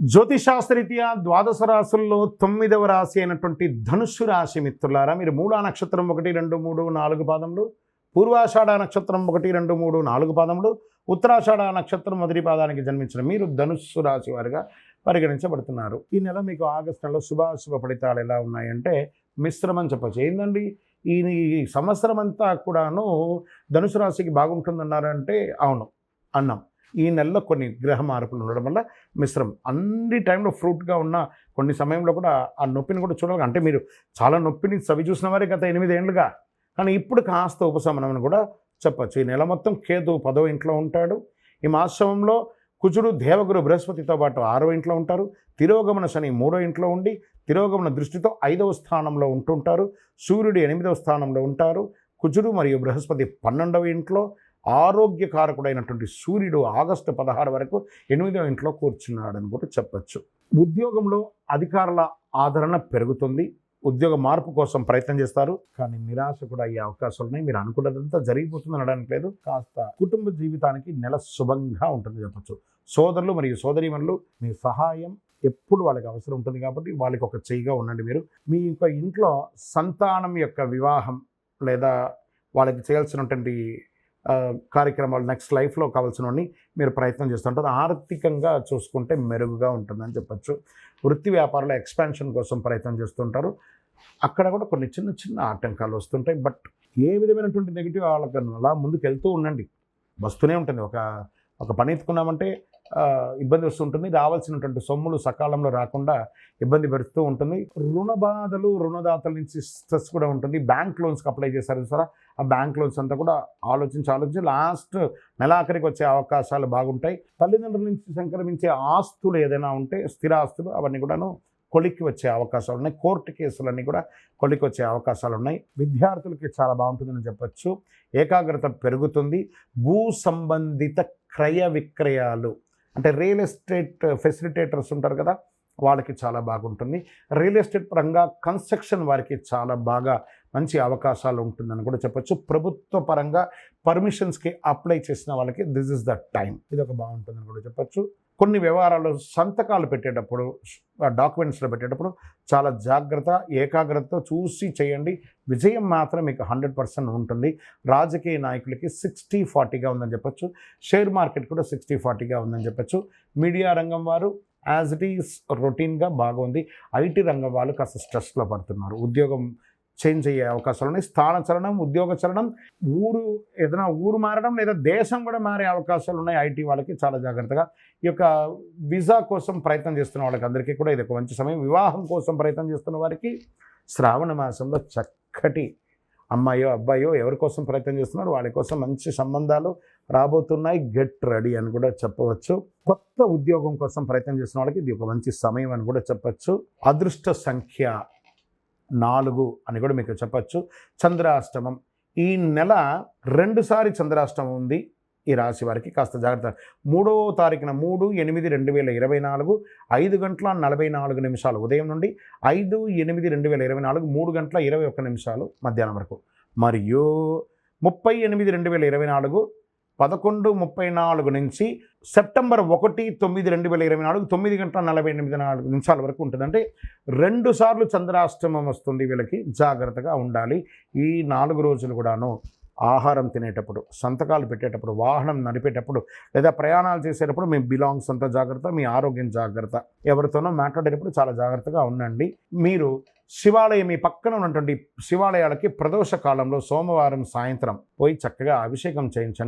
జ్యోతిషాస్త్రరీత్యా ద్వాదశ రాశుల్లో 9వ రాశి అయినటువంటి ధనుస్సు రాశి మిత్రులారా, మీరు మూలా నక్షత్రం 1, 2, 3, 4 పాదములు, పూర్వాషాఢ నక్షత్రం 1, 2, 3, 4 పాదములు, ఉత్తరాషాఢ నక్షత్రం మొదటి పాదానికి జన్మించిన మీరు ధనుస్సు రాశి వారిగా పరిగణించబడుతున్నారు. ఈ నెల మీకు ఆగస్టు నెలలో శుభాశుభ ఫలితాలు ఎలా ఉన్నాయంటే మిశ్రమం చెప్పచ్చు. ఏంటండి ఈ సంవత్సరం అంతా కూడాను ధనుసు రాశికి బాగుంటుందన్నారంటే అవును అన్నాం. ఈ నెలలో కొన్ని గ్రహ మార్పులు ఉండడం వల్ల మిశ్రమం. అన్ని టైంలో ఫ్రూట్గా ఉన్న కొన్ని సమయంలో కూడా ఆ నొప్పిని కూడా చూడాలి. అంటే మీరు చాలా నొప్పిని చవి చూసిన వారే గత 8 ఏళ్ళుగా, కానీ ఇప్పుడు కాస్త ఉపశమనం కూడా చెప్పచ్చు. ఈ నెల మొత్తం కేతు 10వ ఇంట్లో ఉంటాడు. ఈ మాసంలో కుజుడు దేవగురు బృహస్పతితో పాటు 6వ ఇంట్లో ఉంటారు. తిరోగమన శని 3వ ఇంట్లో ఉండి తిరోగమన దృష్టితో 5వ స్థానంలో ఉంటుంటారు. సూర్యుడు 8వ స్థానంలో ఉంటారు. కుజుడు మరియు బృహస్పతి 12వ ఇంట్లో, ఆరోగ్యకారకుడైనటువంటి సూర్యుడు ఆగస్టు 16 వరకు 8వ ఇంట్లో కూర్చున్నాడని కూడా చెప్పచ్చు. ఉద్యోగంలో అధికారుల ఆదరణ పెరుగుతుంది. ఉద్యోగ మార్పు కోసం ప్రయత్నం చేస్తారు, కానీ నిరాశ కూడా అయ్యే అవకాశాలు ఉన్నాయి. మీరు అనుకున్నదంతా జరిగిపోతుంది అనడానికి లేదు. కాస్త కుటుంబ జీవితానికి నెల శుభంగా ఉంటుంది చెప్పచ్చు. సోదరులు మరియు సోదరీమణులు మీ సహాయం ఎప్పుడు వాళ్ళకి అవసరం ఉంటుంది కాబట్టి వాళ్ళకి ఒక చెయ్యిగా ఉండండి. మీరు మీ యొక్క ఇంట్లో సంతానం యొక్క వివాహం లేదా వాళ్ళకి చేయాల్సినటువంటి కార్యక్రమాలు నెక్స్ట్ లైఫ్లో కావాల్సినవన్నీ మీరు ప్రయత్నం చేస్తుంటారు. ఆర్థికంగా చూసుకుంటే మెరుగుగా ఉంటుందని చెప్పచ్చు. వృత్తి వ్యాపారంలో ఎక్స్పాన్షన్ కోసం ప్రయత్నం చేస్తుంటారు. అక్కడ కూడా కొన్ని చిన్న చిన్న ఆటంకాలు వస్తుంటాయి. బట్ ఏ విధమైనటువంటి నెగిటివ్ వాళ్ళకి అలా ముందుకు వెళ్తూ ఉండండి. వస్తూనే ఉంటుంది. ఒక పని ఎత్తుకున్నామంటే ఇబ్బంది వస్తుంటుంది. రావాల్సినటువంటి సొమ్ములు సకాలంలో రాకుండా ఇబ్బంది పెడుతూ ఉంటుంది. రుణ బాధలు, రుణదాతల నుంచి స్ట్రెస్ కూడా ఉంటుంది. బ్యాంక్ లోన్స్కి అప్లై చేశారు సరే, ఆ బ్యాంక్ లోన్స్ అంతా కూడా ఆలోచించి లాస్ట్ నెలాఖరికి వచ్చే అవకాశాలు బాగుంటాయి. తల్లిదండ్రుల నుంచి సంక్రమించే ఆస్తులు ఏదైనా ఉంటే స్థిరాస్తులు అవన్నీ కూడాను కొలిక్కి వచ్చే అవకాశాలు ఉన్నాయి. కోర్టు కేసులన్నీ కూడా కొలిక్కి వచ్చే అవకాశాలు ఉన్నాయి. విద్యార్థులకి చాలా బాగుంటుందని చెప్పచ్చు. ఏకాగ్రత పెరుగుతుంది. భూ సంబంధిత క్రయ విక్రయాలు అంటే రియల్ ఎస్టేట్ ఫెసిలిటేటర్స్ ఉంటారు కదా, వాళ్ళకి చాలా బాగుంటుంది. రియల్ ఎస్టేట్ పరంగా కన్స్ట్రక్షన్ వారికి చాలా బాగా మంచి అవకాశాలు ఉంటుందని కూడా చెప్పచ్చు. ప్రభుత్వ పరంగా పర్మిషన్స్కి అప్లై చేసిన వాళ్ళకి దిస్ ఇస్ ద టైం. ఇది ఒక బాగుంటుందని కూడా చెప్పచ్చు. కొన్ని వ్యవహారాలు సంతకాలు పెట్టేటప్పుడు, డాక్యుమెంట్స్లో పెట్టేటప్పుడు చాలా జాగ్రత్త, ఏకాగ్రతతో చూసి చేయండి. విజయం మాత్రం మీకు 100% ఉంటుంది. రాజకీయ నాయకులకి 60-40గా ఉందని చెప్పచ్చు. షేర్ మార్కెట్ కూడా 60-40గా ఉందని చెప్పచ్చు. మీడియా రంగం వారు యాజ్ ఇట్ ఈస్ రొటీన్గా బాగుంది. ఐటీ రంగం వాళ్ళు కాస్త స్ట్రెస్లో పడుతున్నారు. ఉద్యోగం చేంజ్ అయ్యే అవకాశాలు ఉన్నాయి. స్థాన చలనం, ఉద్యోగ చలనం, ఏదైనా ఊరు మారడం లేదా దేశం కూడా మారే అవకాశాలు ఉన్నాయి. ఐటీ వాళ్ళకి చాలా జాగ్రత్తగా. ఈ యొక్క వీసా కోసం ప్రయత్నం చేస్తున్న వాళ్ళకి అందరికీ కూడా ఇది ఒక మంచి సమయం. వివాహం కోసం ప్రయత్నం చేస్తున్న వారికి శ్రావణ మాసంలో చక్కటి అమ్మాయో అబ్బాయో ఎవరి కోసం ప్రయత్నం చేస్తున్నారు వాళ్ళ కోసం మంచి సంబంధాలు రాబోతున్నాయి. గెట్ రెడీ అని కూడా చెప్పవచ్చు. కొత్త ఉద్యోగం కోసం ప్రయత్నం చేస్తున్న వాళ్ళకి ఇది ఒక మంచి సమయం అని కూడా చెప్పచ్చు. అదృష్ట సంఖ్య 4 అని కూడా మీకు చెప్పచ్చు. చంద్రాష్టమం ఈ నెల 2 సారి చంద్రాష్టమం ఉంది. ఈ రాశి వారికి కాస్త జాగ్రత్త. 3వ తారీఖున 3/8/2024 5:44 ఉదయం నుండి 5/8/2024 3:21 మధ్యాహ్నం వరకు, మరియు 30/8/2024 11:34 నుంచి సెప్టెంబర్ 1/9/2024 9:48 వరకు ఉంటుంది. అంటే 2 సార్లు చంద్రాష్టమం వస్తుంది. వీళ్ళకి జాగ్రత్తగా ఉండాలి. ఈ 4 రోజులు కూడాను ఆహారం తినేటప్పుడు, సంతకాలు పెట్టేటప్పుడు, వాహనం నడిపేటప్పుడు లేదా ప్రయాణాలు చేసేటప్పుడు మీ బిలాంగ్స్ అంతా జాగ్రత్త, మీ ఆరోగ్యం జాగ్రత్త. ఎవరితోనో మాట్లాడేటప్పుడు చాలా జాగ్రత్తగా ఉండండి. మీరు శివాలయం, మీ పక్కన ఉన్నటువంటి శివాలయాలకి ప్రదోష కాలంలో సోమవారం సాయంత్రం పోయి చక్కగా అభిషేకం చేయించండి.